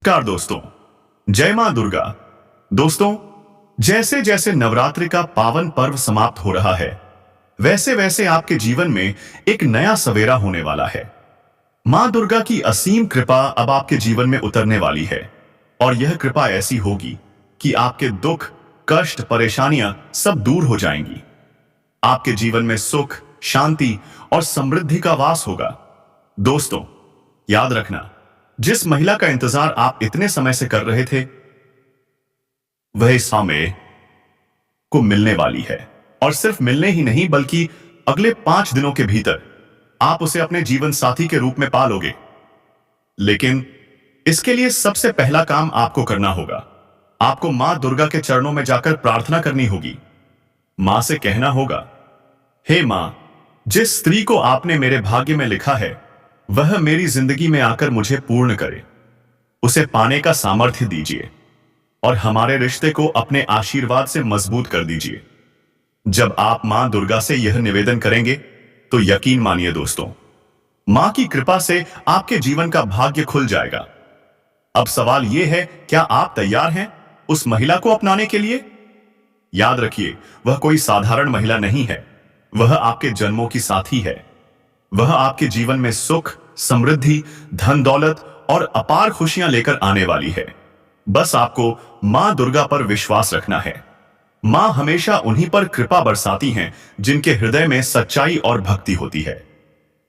नमस्कार दोस्तों। जय मां दुर्गा। दोस्तों, जैसे जैसे नवरात्रि का पावन पर्व समाप्त हो रहा है, वैसे वैसे आपके जीवन में एक नया सवेरा होने वाला है। मां दुर्गा की असीम कृपा अब आपके जीवन में उतरने वाली है और यह कृपा ऐसी होगी कि आपके दुख, कष्ट, परेशानियां सब दूर हो जाएंगी। आपके जीवन में सुख, शांति और समृद्धि का वास होगा। दोस्तों, याद रखना, जिस महिला का इंतजार आप इतने समय से कर रहे थे, वह इस समय को मिलने वाली है। और सिर्फ मिलने ही नहीं, बल्कि अगले 5 दिनों के भीतर आप उसे अपने जीवन साथी के रूप में पालोगे। लेकिन इसके लिए सबसे पहला काम आपको करना होगा। आपको मां दुर्गा के चरणों में जाकर प्रार्थना करनी होगी। मां से कहना होगा, हे मां, जिस स्त्री को आपने मेरे भाग्य में लिखा है, वह मेरी जिंदगी में आकर मुझे पूर्ण करे। उसे पाने का सामर्थ्य दीजिए और हमारे रिश्ते को अपने आशीर्वाद से मजबूत कर दीजिए। जब आप मां दुर्गा से यह निवेदन करेंगे, तो यकीन मानिए दोस्तों, मां की कृपा से आपके जीवन का भाग्य खुल जाएगा। अब सवाल यह है, क्या आप तैयार हैं उस महिला को अपनाने के लिए? याद रखिए, वह कोई साधारण महिला नहीं है। वह आपके जन्मों की साथी है। वह आपके जीवन में सुख, समृद्धि, धन दौलत और अपार खुशियां लेकर आने वाली है। बस आपको मां दुर्गा पर विश्वास रखना है। मां हमेशा उन्हीं पर कृपा बरसाती हैं जिनके हृदय में सच्चाई और भक्ति होती है।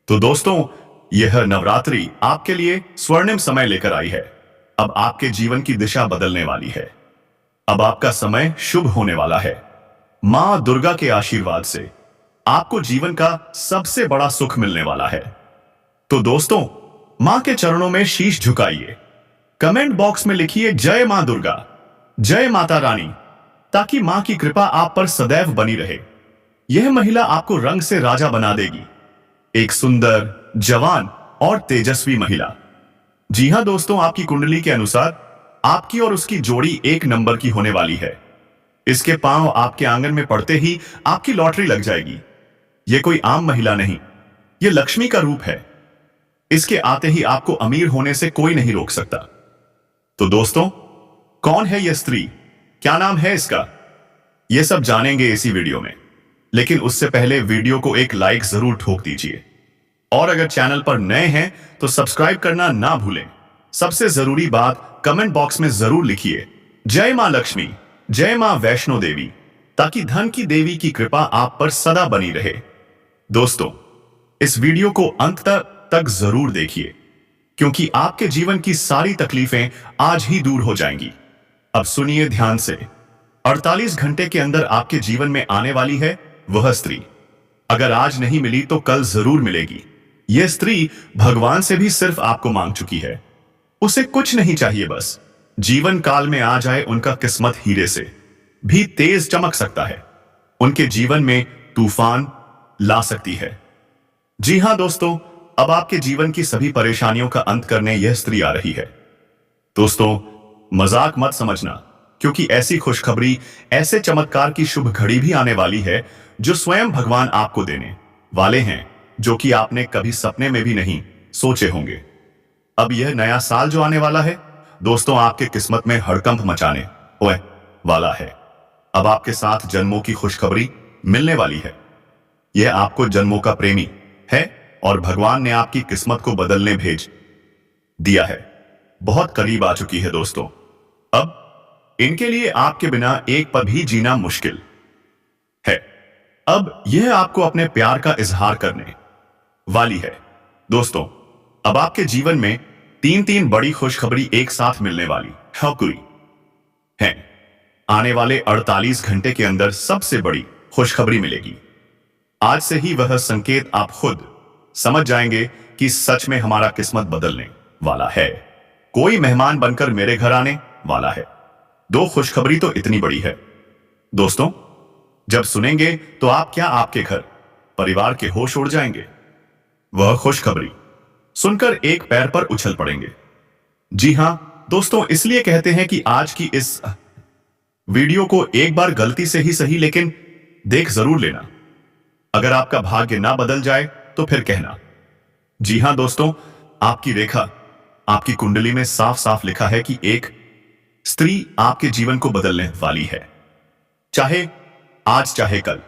तो दोस्तों, यह नवरात्रि आपके लिए स्वर्णिम समय लेकर आई है। अब आपके जीवन की दिशा बदलने वाली है। अब आपका समय शुभ होने वाला है। मां दुर्गा के आशीर्वाद से आपको जीवन का सबसे बड़ा सुख मिलने वाला है। तो दोस्तों, मां के चरणों में शीश झुकाइए। कमेंट बॉक्स में लिखिए जय मां दुर्गा, जय माता रानी, ताकि मां की कृपा आप पर सदैव बनी रहे। यह महिला आपको रंग से राजा बना देगी। एक सुंदर, जवान और तेजस्वी महिला। जी हां दोस्तों, आपकी कुंडली के अनुसार आपकी और उसकी जोड़ी एक नंबर की होने वाली है। इसके पांव आपके आंगन में पड़ते ही आपकी लॉटरी लग जाएगी। यह कोई आम महिला नहीं, यह लक्ष्मी का रूप है। इसके आते ही आपको अमीर होने से कोई नहीं रोक सकता। तो दोस्तों, कौन है यह स्त्री? क्या नाम है इसका? यह सब जानेंगे इसी वीडियो में। लेकिन उससे पहले वीडियो को एक लाइक जरूर ठोक दीजिए। और अगर चैनल पर नए हैं तो सब्सक्राइब करना ना भूलें। सबसे जरूरी बात, कमेंट बॉक्स में जरूर लिखिए जय मां लक्ष्मी, जय मां वैष्णो देवी, ताकि धन की देवी की कृपा आप पर सदा बनी रहे। दोस्तों, इस वीडियो को अंत तक जरूर देखिए, क्योंकि आपके जीवन की सारी तकलीफें आज ही दूर हो जाएंगी। अब सुनिए ध्यान से। 48 घंटे के अंदर आपके जीवन में आने वाली है वह स्त्री। अगर आज नहीं मिली तो कल जरूर मिलेगी। यह स्त्री भगवान से भी सिर्फ आपको मांग चुकी है। उसे कुछ नहीं चाहिए, बस जीवन काल में आ जाए। उनका किस्मत हीरे से भी तेज चमक सकता है। उनके जीवन में तूफान ला सकती है। जी हां दोस्तों, अब आपके जीवन की सभी परेशानियों का अंत करने यह स्त्री आ रही है। दोस्तों, मजाक मत समझना, क्योंकि ऐसी खुशखबरी, ऐसे चमत्कार की शुभ घड़ी भी आने वाली है जो स्वयं भगवान आपको देने वाले हैं, जो कि आपने कभी सपने में भी नहीं सोचे होंगे। अब यह नया साल जो आने वाला है दोस्तों, आपके किस्मत में हड़कंप मचाने वाला है। अब आपके साथ जन्मों की खुशखबरी मिलने वाली है। यह आपको जन्मों का प्रेमी है और भगवान ने आपकी किस्मत को बदलने भेज दिया है। बहुत करीब आ चुकी है दोस्तों। अब इनके लिए आपके बिना एक पल भी जीना मुश्किल है। अब यह आपको अपने प्यार का इजहार करने वाली है। दोस्तों, अब आपके जीवन में तीन बड़ी खुशखबरी एक साथ मिलने वाली है। आने वाले 48 घंटे के अंदर सबसे बड़ी खुशखबरी मिलेगी। आज से ही वह संकेत आप खुद समझ जाएंगे कि सच में हमारा किस्मत बदलने वाला है। कोई मेहमान बनकर मेरे घर आने वाला है। 2 खुशखबरी तो इतनी बड़ी है दोस्तों, जब सुनेंगे तो आप क्या, आपके घर परिवार के होश उड़ जाएंगे। वह खुशखबरी सुनकर एक पैर पर उछल पड़ेंगे। जी हां दोस्तों, इसलिए कहते हैं कि आज की इस वीडियो को एक बार गलती से ही सही, लेकिन देख जरूर लेना। अगर आपका भाग्य ना बदल जाए तो फिर कहना। जी हां दोस्तों, आपकी रेखा आपकी कुंडली में साफ साफ लिखा है कि एक स्त्री आपके जीवन को बदलने वाली है, चाहे आज चाहे कल।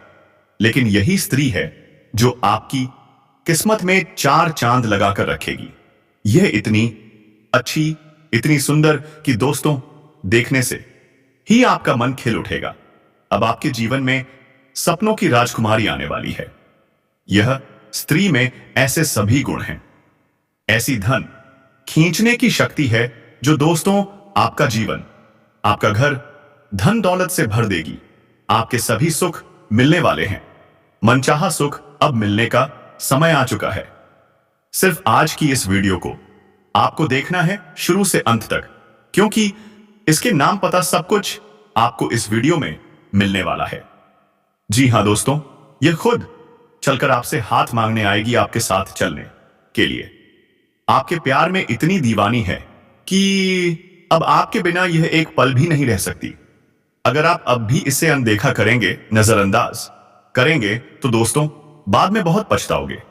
लेकिन यही स्त्री है जो आपकी किस्मत में 4 चांद लगाकर रखेगी। यह इतनी अच्छी, इतनी सुंदर कि दोस्तों, देखने से ही आपका मन खिल उठेगा। अब आपके जीवन में सपनों की राजकुमारी आने वाली है। यह स्त्री में ऐसे सभी गुण हैं, ऐसी धन खींचने की शक्ति है जो दोस्तों आपका जीवन, आपका घर धन दौलत से भर देगी। आपके सभी सुख मिलने वाले हैं। मनचाहा सुख अब मिलने का समय आ चुका है। सिर्फ आज की इस वीडियो को आपको देखना है शुरू से अंत तक, क्योंकि इसके नाम पता सब कुछ आपको इस वीडियो में मिलने वाला है। जी हां दोस्तों, यह खुद चलकर आपसे हाथ मांगने आएगी आपके साथ चलने के लिए। आपके प्यार में इतनी दीवानी है कि अब आपके बिना यह एक पल भी नहीं रह सकती। अगर आप अब भी इसे अनदेखा करेंगे, नजरअंदाज करेंगे, तो दोस्तों बाद में बहुत पछताओगे।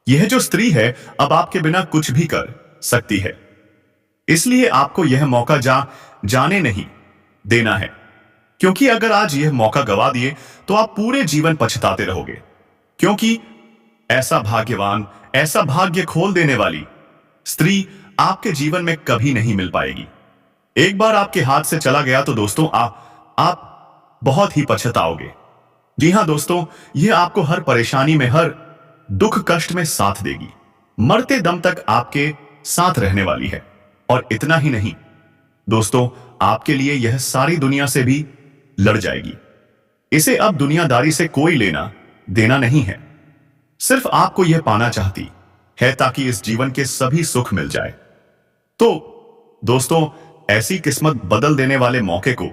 यह जो स्त्री है अब आपके बिना कुछ भी कर सकती है, इसलिए आपको यह मौका जाने नहीं देना है। क्योंकि अगर आज यह मौका गवा दिए तो आप पूरे जीवन पछताते रहोगे। क्योंकि ऐसा भाग्यवान, ऐसा भाग्य खोल देने वाली स्त्री आपके जीवन में कभी नहीं मिल पाएगी। एक बार आपके हाथ से चला गया तो दोस्तों आप बहुत ही पछताओगे। जी हां दोस्तों, यह आपको हर परेशानी में, हर दुख कष्ट में साथ देगी। मरते दम तक आपके साथ रहने वाली है। और इतना ही नहीं दोस्तों, आपके लिए यह सारी दुनिया से भी लड़ जाएगी। इसे अब दुनियादारी से कोई लेना देना नहीं है। सिर्फ आपको यह पाना चाहती है ताकि इस जीवन के सभी सुख मिल जाए। तो दोस्तों, ऐसी किस्मत बदल देने वाले मौके को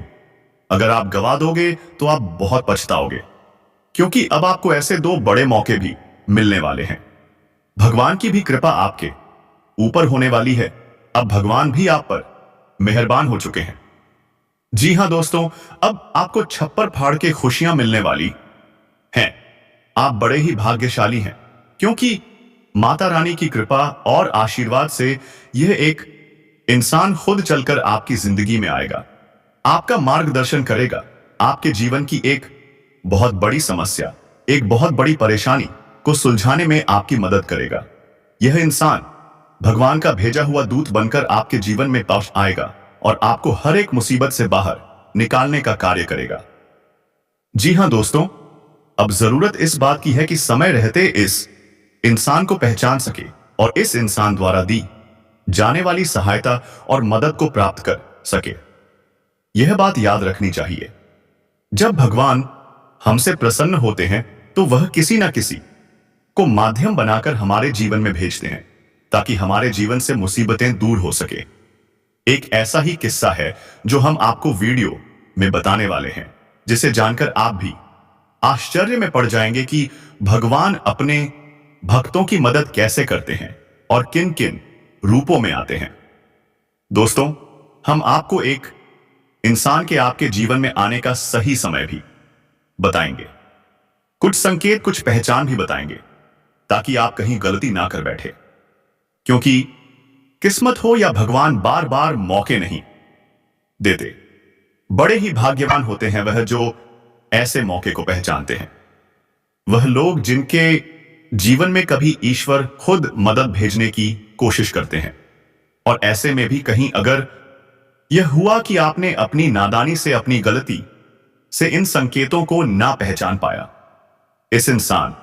अगर आप गवा दोगे तो आप बहुत पछताओगे। क्योंकि अब आपको ऐसे 2 बड़े मौके भी मिलने वाले हैं। भगवान की भी कृपा आपके ऊपर होने वाली है। अब भगवान भी आप पर मेहरबान हो चुके हैं। जी हां दोस्तों, अब आपको छप्पर फाड़ के खुशियां मिलने वाली हैं। आप बड़े ही भाग्यशाली हैं, क्योंकि माता रानी की कृपा और आशीर्वाद से यह एक इंसान खुद चलकर आपकी जिंदगी में आएगा, आपका मार्गदर्शन करेगा, आपके जीवन की एक बहुत बड़ी समस्या, एक बहुत बड़ी परेशानी को सुलझाने में आपकी मदद करेगा। यह इंसान भगवान का भेजा हुआ दूत बनकर आपके जीवन में पास आएगा और आपको हर एक मुसीबत से बाहर निकालने का कार्य करेगा। जी हां दोस्तों, अब जरूरत इस बात की है कि समय रहते इस इंसान को पहचान सके और इस इंसान द्वारा दी जाने वाली सहायता और मदद को प्राप्त कर सके। यह बात याद रखनी चाहिए, जब भगवान हमसे प्रसन्न होते हैं तो वह किसी ना किसी को माध्यम बनाकर हमारे जीवन में भेजते हैं ताकि हमारे जीवन से मुसीबतें दूर हो सके। एक ऐसा ही किस्सा है जो हम आपको वीडियो में बताने वाले हैं, जिसे जानकर आप भी आश्चर्य में पड़ जाएंगे कि भगवान अपने भक्तों की मदद कैसे करते हैं और किन किन रूपों में आते हैं। दोस्तों, हम आपको एक इंसान के आपके जीवन में आने का सही समय भी बताएंगे, कुछ संकेत, कुछ पहचान भी बताएंगे, ताकि आप कहीं गलती ना कर बैठे। क्योंकि किस्मत हो या भगवान बार बार मौके नहीं देते। बड़े ही भाग्यवान होते हैं वह जो ऐसे मौके को पहचानते हैं। वह लोग जिनके जीवन में कभी ईश्वर खुद मदद भेजने की कोशिश करते हैं। और ऐसे में भी कहीं अगर यह हुआ कि आपने अपनी नादानी से, अपनी गलती से इन संकेतों को ना पहचान पाया, इस इंसान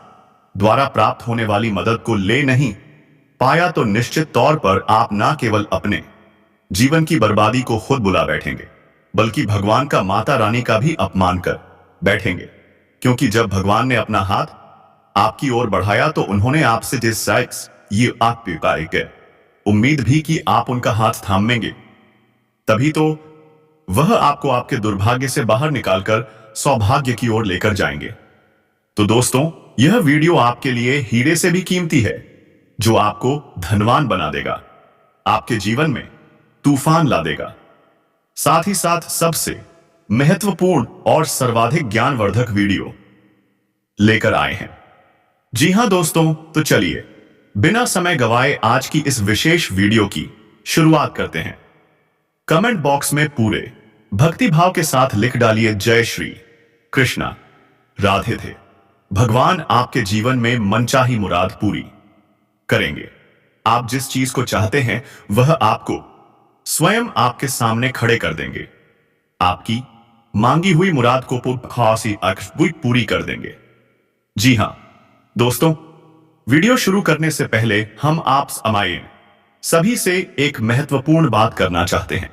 द्वारा प्राप्त होने वाली मदद को ले नहीं पाया, तो निश्चित तौर पर आप ना केवल अपने जीवन की बर्बादी को खुद बुला बैठेंगे, बल्कि भगवान का, माता रानी का भी अपमान कर बैठेंगे। क्योंकि जब भगवान ने अपना हाथ आपकी ओर बढ़ाया तो उन्होंने आपसे जिस साइक्स ये आप पाएंगे उम्मीद भी कि आप उनका हाथ थामेंगे, तभी तो वह आपको आपके दुर्भाग्य से बाहर निकालकर सौभाग्य की ओर लेकर जाएंगे। तो दोस्तों, यह वीडियो आपके लिए हीरे से भी कीमती है, जो आपको धनवान बना देगा, आपके जीवन में तूफान ला देगा। साथ ही साथ सबसे महत्वपूर्ण और सर्वाधिक ज्ञानवर्धक वीडियो लेकर आए हैं। जी हां दोस्तों, तो चलिए बिना समय गवाए आज की इस विशेष वीडियो की शुरुआत करते हैं। कमेंट बॉक्स में पूरे भक्ति भाव के साथ लिख डालिए जय श्री कृष्णा, राधे थे। भगवान आपके जीवन में मनचाही मुराद पूरी करेंगे। आप जिस चीज को चाहते हैं वह आपको स्वयं आपके सामने खड़े कर देंगे। आपकी मांगी हुई मुराद को खासी पूरी कर देंगे। जी हां दोस्तों, वीडियो शुरू करने से पहले हम आप सभी से एक महत्वपूर्ण बात करना चाहते हैं।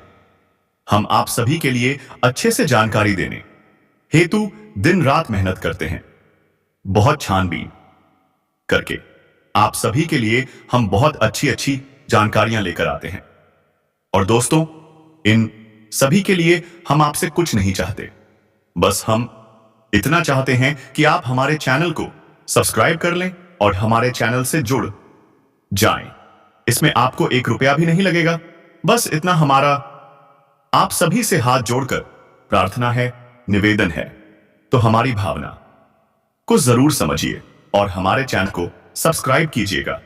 हम आप सभी के लिए अच्छे से जानकारी देने हेतु दिन रात मेहनत करते हैं, बहुत छानबीन करके आप सभी के लिए हम बहुत अच्छी जानकारियां लेकर आते हैं। और दोस्तों, इन सभी के लिए हम आपसे कुछ नहीं चाहते, बस हम इतना चाहते हैं कि आप हमारे चैनल को सब्सक्राइब कर लें और हमारे चैनल से जुड़ जाएं। इसमें आपको 1 रुपया भी नहीं लगेगा। बस इतना हमारा आप सभी से हाथ जोड़कर प्रार्थना है, निवेदन है। तो हमारी भावना को जरूर समझिए और हमारे चैनल को सब्सक्राइब कीजिएगा।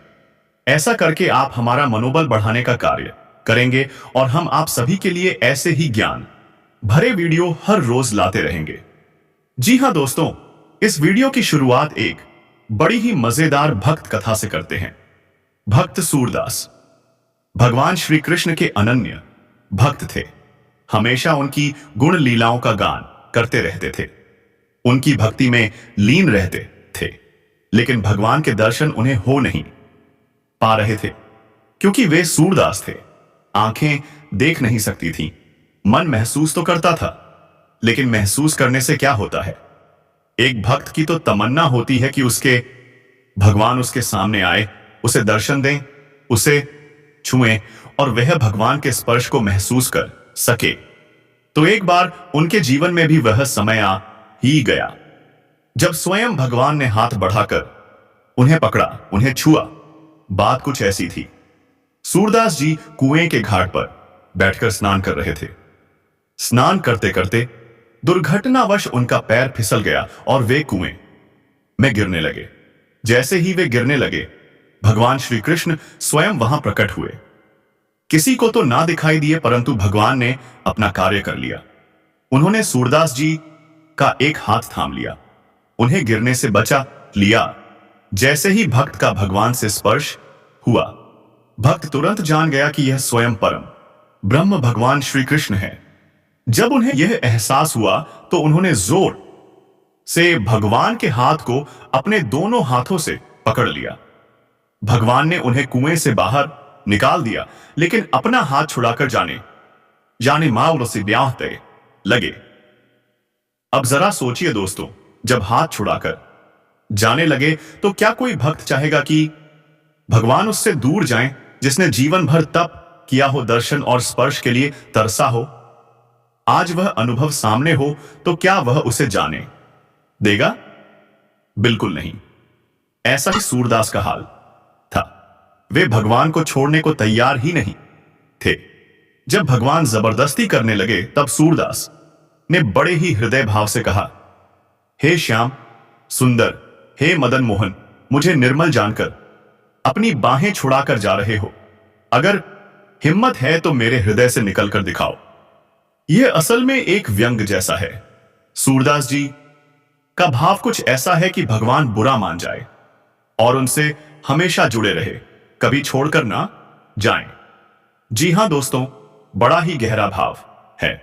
ऐसा करके आप हमारा मनोबल बढ़ाने का कार्य करेंगे और हम आप सभी के लिए ऐसे ही ज्ञान भरे वीडियो हर रोज लाते रहेंगे। जी हां दोस्तों, इस वीडियो की शुरुआत एक बड़ी ही मजेदार भक्त कथा से करते हैं। भक्त सूरदास भगवान श्री कृष्ण के अनन्य भक्त थे। हमेशा उनकी गुण लीलाओं का गान करते रहते थे, उनकी भक्ति में लीन रहते थे। लेकिन भगवान के दर्शन उन्हें हो नहीं पा रहे थे, क्योंकि वे सूरदास थे। आंखें देख नहीं सकती थीं, मन महसूस तो करता था, लेकिन महसूस करने से क्या होता है। एक भक्त की तो तमन्ना होती है कि उसके भगवान उसके सामने आए, उसे दर्शन दें, उसे छुएं और वह भगवान के स्पर्श को महसूस कर सके। तो एक बार उनके जीवन में भी वह समय आ ही गया जब स्वयं भगवान ने हाथ बढ़ाकर उन्हें पकड़ा, उन्हें छुआ। बात कुछ ऐसी थी। सूरदास जी कुएं के घाट पर बैठकर स्नान कर रहे थे। स्नान करते करते दुर्घटनावश उनका पैर फिसल गया और वे कुएं में गिरने लगे। जैसे ही वे गिरने लगे, भगवान श्री कृष्ण स्वयं वहां प्रकट हुए। किसी को तो ना दिखाई दिए, परंतु भगवान ने अपना कार्य कर लिया। उन्होंने सूरदास जी का एक हाथ थाम लिया, उन्हें गिरने से बचा लिया। जैसे ही भक्त का भगवान से स्पर्श हुआ, भक्त तुरंत जान गया कि यह स्वयं परम ब्रह्म भगवान श्री कृष्ण है। जब उन्हें यह एहसास हुआ तो उन्होंने जोर से भगवान के हाथ को अपने दोनों हाथों से पकड़ लिया। भगवान ने उन्हें कुएं से बाहर निकाल दिया, लेकिन अपना हाथ छुड़ाकर जाने माउल से ब्याहते लगे। अब जरा सोचिए दोस्तों, जब हाथ छुड़ाकर जाने लगे तो क्या कोई भक्त चाहेगा कि भगवान उससे दूर जाएं, जिसने जीवन भर तप किया हो, दर्शन और स्पर्श के लिए तरसा हो। आज वह अनुभव सामने हो तो क्या वह उसे जाने देगा? बिल्कुल नहीं। ऐसा ही सूरदास का हाल था। वे भगवान को छोड़ने को तैयार ही नहीं थे। जब भगवान जबरदस्ती करने लगे, तब सूरदास ने बड़े ही हृदय भाव से कहा, हे श्याम सुंदर, हे मदन मोहन, मुझे निर्मल जानकर अपनी बाहें छुड़ाकर जा रहे हो। अगर हिम्मत है तो मेरे हृदय से निकलकर दिखाओ। यह असल में एक व्यंग जैसा है। सूरदास जी का भाव कुछ ऐसा है कि भगवान बुरा मान जाए और उनसे हमेशा जुड़े रहे, कभी छोड़कर ना जाएं। जी हां दोस्तों, बड़ा ही गहरा भाव है।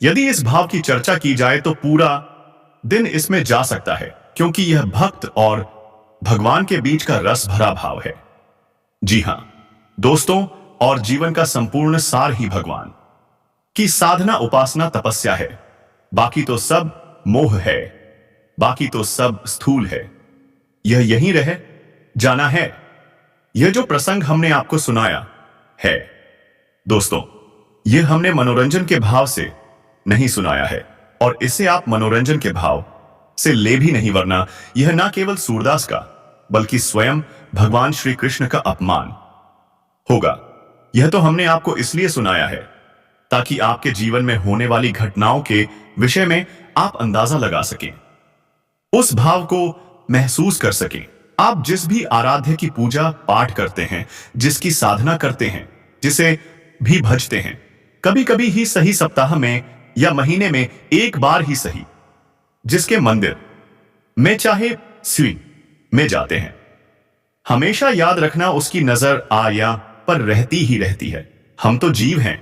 यदि इस भाव की चर्चा की जाए तो पूरा दिन इसमें जा सकता है, क्योंकि यह भक्त और भगवान के बीच का रस भरा भाव है। जी हां दोस्तों, और जीवन का संपूर्ण सार ही भगवान की साधना, उपासना, तपस्या है। बाकी तो सब मोह है, बाकी तो सब स्थूल है। यह यहीं रह जाना है। यह जो प्रसंग हमने आपको सुनाया है दोस्तों, यह हमने मनोरंजन के भाव से नहीं सुनाया है, और इसे आप मनोरंजन के भाव से ले भी नहीं, वरना यह ना केवल सूरदास का बल्कि स्वयं भगवान श्री कृष्ण का अपमान होगा। यह तो हमने आपको इसलिए सुनाया है ताकि आपके जीवन में होने वाली घटनाओं के विषय में आप अंदाजा लगा सकें, उस भाव को महसूस कर सकें। आप जिस भी आराध्य की पूजा पाठ करते हैं, जिसकी साधना करते हैं, जिसे भी भजते हैं, कभी कभी ही सही सप्ताह में या महीने में एक बार ही सही, जिसके मंदिर में चाहे स्वी में जाते हैं। हमेशा याद रखना, उसकी नजर आया पर रहती ही रहती है। हम तो जीव हैं,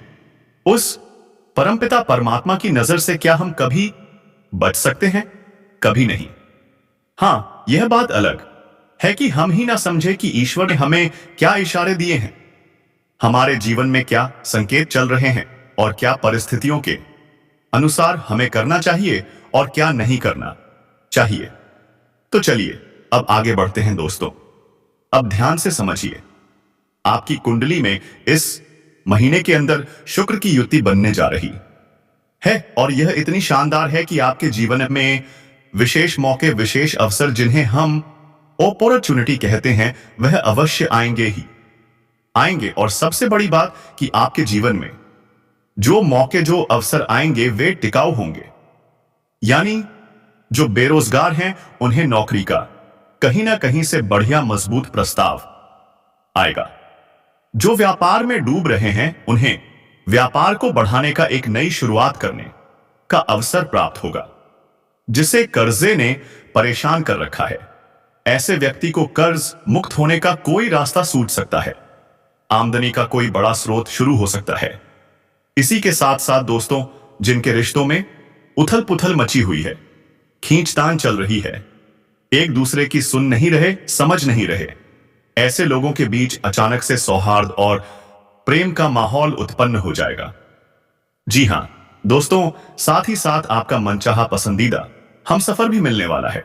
उस परमपिता परमात्मा की नजर से क्या हम कभी बच सकते हैं? कभी नहीं। हां, यह बात अलग है कि हम ही ना समझे कि ईश्वर ने हमें क्या इशारे दिए हैं, हमारे जीवन में क्या संकेत चल रहे हैं और क्या परिस्थितियों के अनुसार हमें करना चाहिए और क्या नहीं करना चाहिए। तो चलिए अब आगे बढ़ते हैं दोस्तों। अब ध्यान से समझिए, आपकी कुंडली में इस महीने के अंदर शुक्र की युति बनने जा रही है और यह इतनी शानदार है कि आपके जीवन में विशेष मौके, विशेष अवसर, जिन्हें हम अपॉर्चुनिटी कहते हैं, वह अवश्य आएंगे ही आएंगे। और सबसे बड़ी बात कि आपके जीवन में जो मौके, जो अवसर आएंगे वे टिकाऊ होंगे। यानी जो बेरोजगार हैं उन्हें नौकरी का कहीं ना कहीं से बढ़िया मजबूत प्रस्ताव आएगा। जो व्यापार में डूब रहे हैं उन्हें व्यापार को बढ़ाने का एक नई शुरुआत करने का अवसर प्राप्त होगा। जिसे कर्जे ने परेशान कर रखा है, ऐसे व्यक्ति को कर्ज मुक्त होने का कोई रास्ता सूझ सकता है। आमदनी का कोई बड़ा स्रोत शुरू हो सकता है। इसी के साथ साथ दोस्तों, जिनके रिश्तों में उथल पुथल मची हुई है, खींचतान चल रही है, एक दूसरे की सुन नहीं रहे, समझ नहीं रहे, ऐसे लोगों के बीच अचानक से सौहार्द और प्रेम का माहौल उत्पन्न हो जाएगा। जी हां दोस्तों, साथ ही साथ आपका मनचाहा पसंदीदा हमसफर भी मिलने वाला है।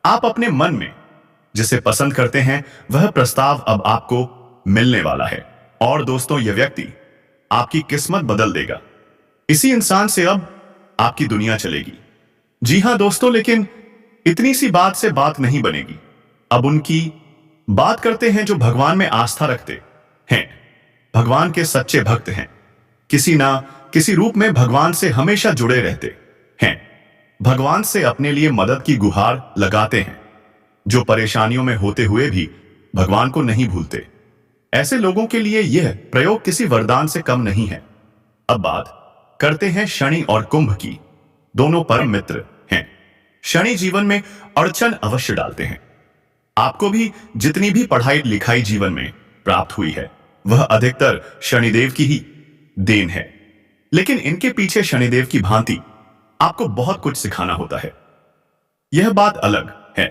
आप अपने मन में जिसे पसंद करते हैं वह प्रस्ताव अब आपको मिलने वाला है और दोस्तों, यह व्यक्ति आपकी किस्मत बदल देगा। इसी इंसान से अब आपकी दुनिया चलेगी। जी हां दोस्तों, लेकिन इतनी सी बात से बात नहीं बनेगी। अब उनकी बात करते हैं जो भगवान में आस्था रखते हैं, भगवान के सच्चे भक्त हैं, किसी ना किसी रूप में भगवान से हमेशा जुड़े रहते हैं, भगवान से अपने लिए मदद की गुहार लगाते हैं, जो परेशानियों में होते हुए भी भगवान को नहीं भूलते। ऐसे लोगों के लिए यह प्रयोग किसी वरदान से कम नहीं है। अब बात करते हैं शनि और कुंभ की। दोनों परम मित्र हैं। शनि जीवन में अड़चन अवश्य डालते हैं। आपको भी जितनी भी पढ़ाई लिखाई जीवन में प्राप्त हुई है वह अधिकतर शनिदेव की ही देन है। लेकिन इनके पीछे शनिदेव की भांति आपको बहुत कुछ सिखाना होता है। यह बात अलग है,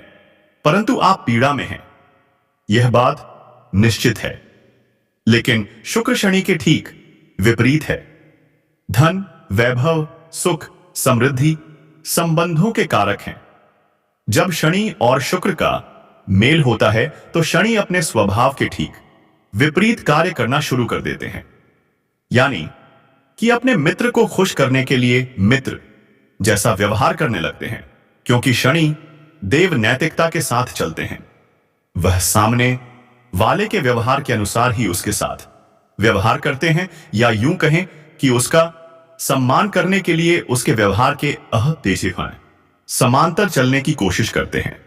परंतु आप पीड़ा में हैं, यह बात निश्चित है। लेकिन शुक्र शनि के ठीक विपरीत है। धन, वैभव, सुख, समृद्धि, संबंधों के कारक हैं। जब शनि और शुक्र का मेल होता है तो शनि अपने स्वभाव के ठीक विपरीत कार्य करना शुरू कर देते हैं। यानी कि अपने मित्र को खुश करने के लिए मित्र जैसा व्यवहार करने लगते हैं। क्योंकि शनि देव नैतिकता के साथ चलते हैं, वह सामने वाले के व्यवहार के अनुसार ही उसके साथ व्यवहार करते हैं, या यूं कहें कि उसका सम्मान करने के लिए उसके व्यवहार के अहदेशिफाएं समांतर चलने की कोशिश करते हैं।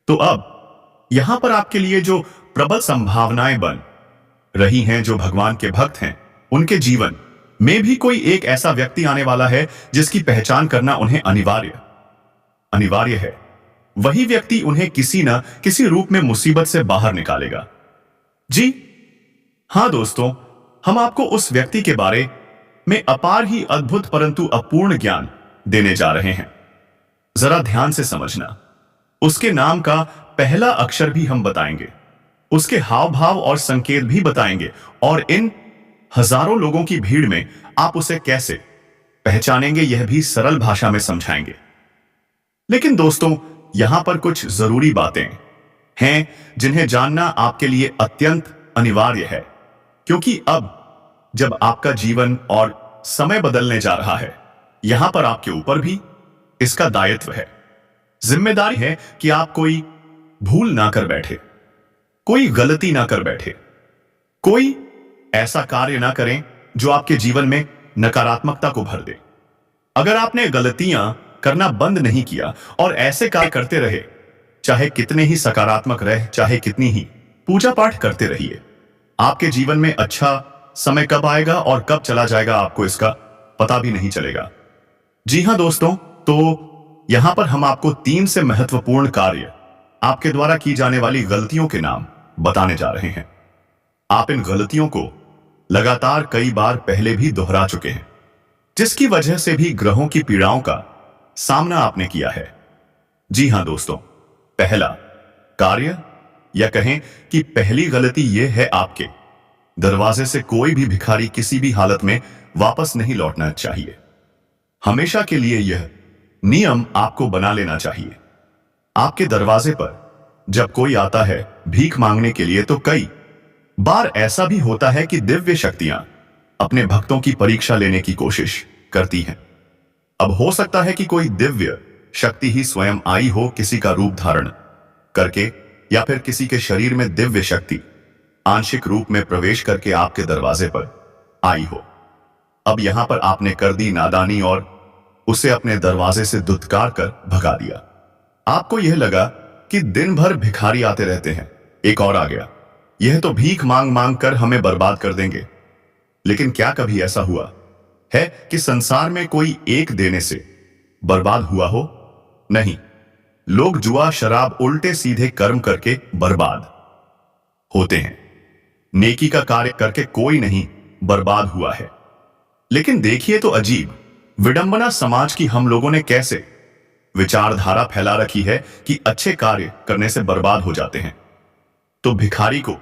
तो अब यहां पर आपके लिए जो प्रबल संभावनाएं बन रही हैं, जो भगवान के भक्त हैं, उनके जीवन में भी कोई एक ऐसा व्यक्ति आने वाला है जिसकी पहचान करना उन्हें अनिवार्य है। वही व्यक्ति उन्हें किसी न किसी रूप में मुसीबत से बाहर निकालेगा। जी हां दोस्तों, हम आपको उस व्यक्ति के बारे में अपार ही अद्भुत परंतु अपूर्ण ज्ञान देने जा रहे हैं। जरा ध्यान से समझना। उसके नाम का पहला अक्षर भी हम बताएंगे, उसके हाव भाव और संकेत भी बताएंगे, और इन हजारों लोगों की भीड़ में आप उसे कैसे पहचानेंगे यह भी सरल भाषा में समझाएंगे। लेकिन दोस्तों, यहां पर कुछ जरूरी बातें हैं जिन्हें जानना आपके लिए अत्यंत अनिवार्य है। क्योंकि अब जब आपका जीवन और समय बदलने जा रहा है, यहां पर आपके ऊपर भी इसका दायित्व है, जिम्मेदारी है कि आप कोई भूल ना कर बैठे, कोई गलती ना कर बैठे, कोई ऐसा कार्य ना करें जो आपके जीवन में नकारात्मकता को भर दे। अगर आपने गलतियां करना बंद नहीं किया और ऐसे कार्य करते रहे, चाहे कितने ही सकारात्मक रहे, चाहे कितनी ही पूजा पाठ करते रहिए, आपके जीवन में अच्छा समय कब आएगा और कब चला जाएगा आपको इसका पता भी नहीं चलेगा। जी हाँ दोस्तों, तो यहां पर हम आपको 3 से महत्वपूर्ण कार्य आपके द्वारा की जाने वाली गलतियों के नाम बताने जा रहे हैं। आप इन गलतियों को लगातार कई बार पहले भी दोहरा चुके हैं, जिसकी वजह से भी ग्रहों की पीड़ाओं का सामना आपने किया है। जी हां दोस्तों, पहला कार्य या कहें कि पहली गलती यह है, आपके दरवाजे से कोई भी भिखारी किसी भी हालत में वापस नहीं लौटना चाहिए। हमेशा के लिए यह नियम आपको बना लेना चाहिए। आपके दरवाजे पर जब कोई आता है भीख मांगने के लिए, तो कई बार ऐसा भी होता है कि दिव्य शक्तियां अपने भक्तों की परीक्षा लेने की कोशिश करती हैं। अब हो सकता है कि कोई दिव्य शक्ति ही स्वयं आई हो, किसी का रूप धारण करके, या फिर किसी के शरीर में दिव्य शक्ति आंशिक रूप में प्रवेश करके आपके दरवाजे पर आई हो। अब यहां पर आपने कर दी नादानी और उसे अपने दरवाजे से दुत्कार कर भगा दिया। आपको यह लगा कि दिन भर भिखारी आते रहते हैं, एक और आ गया, यह तो भीख मांग मांग कर हमें बर्बाद कर देंगे। लेकिन क्या कभी ऐसा हुआ है कि संसार में कोई एक देने से बर्बाद हुआ हो? नहीं, लोग जुआ, शराब, उल्टे सीधे कर्म करके बर्बाद होते हैं। नेकी का कार्य करके कोई नहीं बर्बाद हुआ है। लेकिन देखिए तो अजीब विडंबना समाज की हम लोगों ने कैसे विचारधारा फैला रखी है कि अच्छे कार्य करने से बर्बाद हो जाते हैं। तो भिखारी को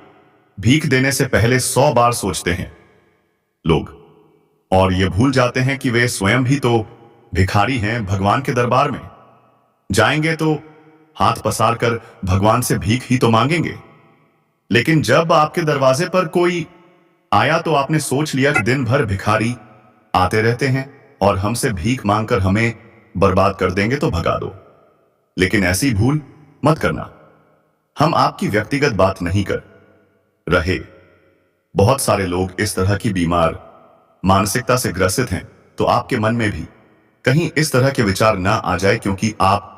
भीख देने से पहले 100 बार सोचते हैं लोग, और ये भूल जाते हैं कि वे स्वयं भी तो भिखारी हैं। भगवान के दरबार में जाएंगे तो हाथ पसार कर भगवान से भीख ही तो मांगेंगे। लेकिन जब आपके दरवाजे पर कोई आया तो आपने सोच लिया कि दिन भर भिखारी आते रहते हैं और हमसे भीख मांगकर हमें बर्बाद कर देंगे, तो भगा दो। लेकिन ऐसी भूल मत करना। हम आपकी व्यक्तिगत बात नहीं कर रहे। बहुत सारे लोग इस तरह की बीमार मानसिकता से ग्रसित हैं, तो आपके मन में भी कहीं इस तरह के विचार ना आ जाए, क्योंकि आप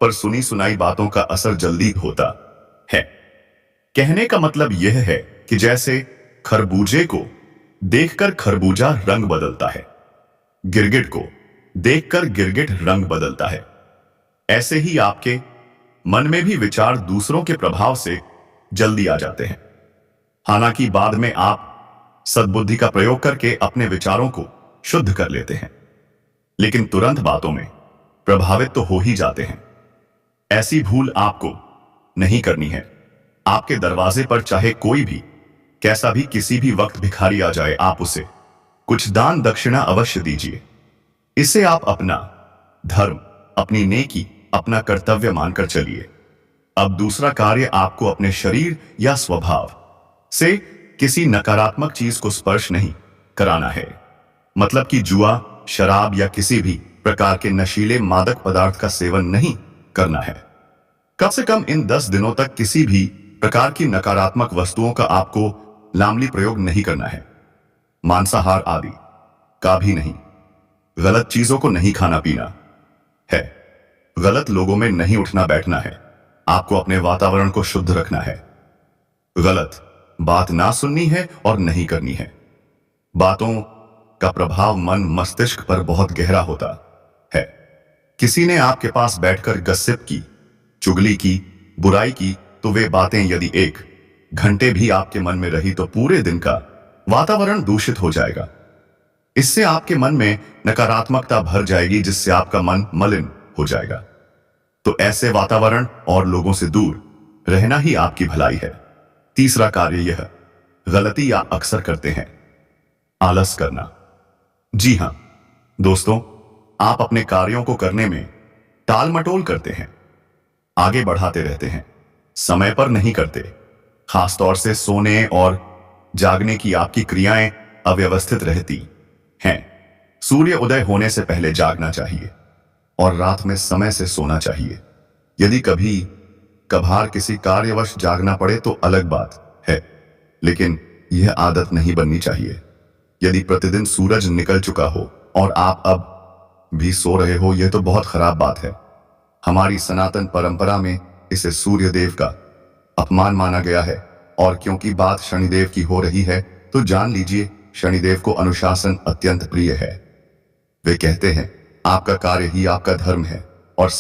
पर सुनी सुनाई बातों का असर जल्दी होता है। कहने का मतलब यह है कि जैसे खरबूजे को देखकर खरबूजा रंग बदलता है, गिरगिट को देखकर गिरगिट रंग बदलता है, ऐसे ही आपके मन में भी विचार दूसरों के प्रभाव से जल्दी आ जाते हैं। हालांकि बाद में आप सद्बुद्धि का प्रयोग करके अपने विचारों को शुद्ध कर लेते हैं, लेकिन तुरंत बातों में प्रभावित तो हो ही जाते हैं। ऐसी भूल आपको नहीं करनी है। आपके दरवाजे पर चाहे कोई भी कैसा भी किसी भी वक्त भिखारी आ जाए, आप उसे कुछ दान दक्षिणा अवश्य दीजिए। इसे आप अपना धर्म, अपनी नेकी, अपना कर्तव्य मानकर चलिए। अब दूसरा कार्य, आपको अपने शरीर या स्वभाव से किसी नकारात्मक चीज को स्पर्श नहीं कराना है। मतलब कि जुआ, शराब या किसी भी प्रकार के नशीले मादक पदार्थ का सेवन नहीं करना है। कम से कम इन 10 दिनों तक किसी भी प्रकार की नकारात्मक वस्तुओं का आपको लामली प्रयोग नहीं करना है। मांसाहार आदि का भी नहीं। गलत चीजों को नहीं खाना पीना है। गलत लोगों में नहीं उठना बैठना है। आपको अपने वातावरण को शुद्ध रखना है। गलत बात ना सुननी है और नहीं करनी है। बातों का प्रभाव मन मस्तिष्क पर बहुत गहरा होता है। किसी ने आपके पास बैठकर गसिप की, चुगली की, बुराई की, तो वे बातें यदि 1 घंटे भी आपके मन में रही तो पूरे दिन का वातावरण दूषित हो जाएगा। इससे आपके मन में नकारात्मकता भर जाएगी, जिससे आपका मन मलिन हो जाएगा। तो ऐसे वातावरण और लोगों से दूर रहना ही आपकी भलाई है। तीसरा कार्य, यह गलती आप अक्सर करते हैं, आलस करना। जी हां दोस्तों, आप अपने कार्यों को करने में टाल मटोल करते हैं, आगे बढ़ाते रहते हैं, समय पर नहीं करते। खासतौर से सोने और जागने की आपकी क्रियाएं अव्यवस्थित रहती हैं। सूर्य उदय होने से पहले जागना चाहिए और रात में समय से सोना चाहिए। यदि कभी कभार किसी कार्यवश जागना पड़े तो अलग बात है, लेकिन यह आदत नहीं बननी चाहिए। यदि प्रतिदिन सूरज निकल चुका हो और आप अब भी सो रहे हो, यह तो बहुत खराब बात है। हमारी सनातन परंपरा में इसे सूर्य देव का अपमान माना गया है, और क्योंकि बात शनिदेव की हो रही है तो जान लीजिए शनिदेव को अनुशासन अत्यंत प्रिय है। वे कहते हैं आपका कार्य ही आपका धर्म है।